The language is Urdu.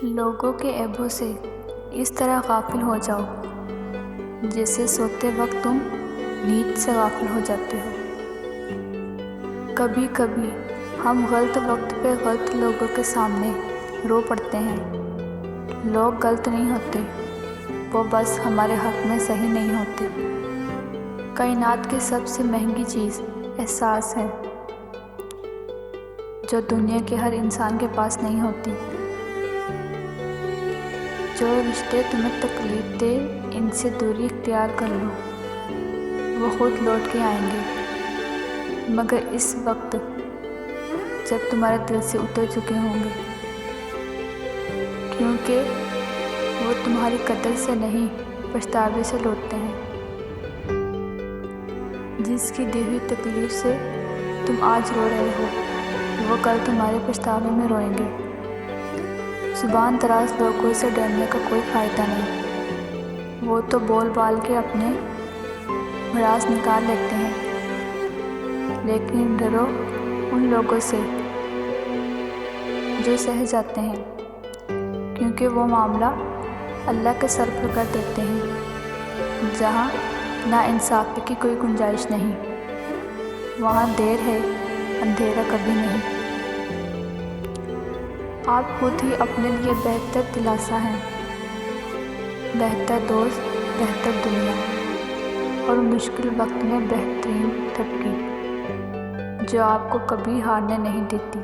لوگوں کے عیبوں سے اس طرح غافل ہو جاؤ جیسے سوتے وقت تم نیند سے غافل ہو جاتے ہو۔ کبھی کبھی ہم غلط وقت پہ غلط لوگوں کے سامنے رو پڑتے ہیں۔ لوگ غلط نہیں ہوتے، وہ بس ہمارے حق میں صحیح نہیں ہوتے۔ کائنات کی سب سے مہنگی چیز احساس ہے، جو دنیا کے ہر انسان کے پاس نہیں ہوتی۔ جو رشتے تمہیں تکلیف دے ان سے دوری اختیار کر لو، وہ خود لوٹ کے آئیں گے، مگر اس وقت جب تمہارے دل سے اتر چکے ہوں گے، کیونکہ وہ تمہاری قدر سے نہیں پچھتاوے سے لوٹتے ہیں۔ جس کی دی ہوئی تکلیف سے تم آج رو رہے ہو، وہ کل تمہارے پچھتاوے میں روئیں گے۔ زبان دراز لوگوں سے ڈرنے کا کوئی فائدہ نہیں، وہ تو بول بال کے اپنے بھڑاس نکال لیتے ہیں، لیکن ڈرو ان لوگوں سے جو سہ جاتے ہیں، کیونکہ وہ معاملہ اللہ کے سر پر کر دیتے ہیں۔ جہاں ناانصافی کی کوئی گنجائش نہیں، وہاں دیر ہے اندھیرا کبھی نہیں۔ آپ خود ہی اپنے لیے بہتر دلاسا ہیں، بہتر دوست، بہتر دنیا، اور مشکل وقت میں بہترین تدبیر، جو آپ کو کبھی ہارنے نہیں دیتی۔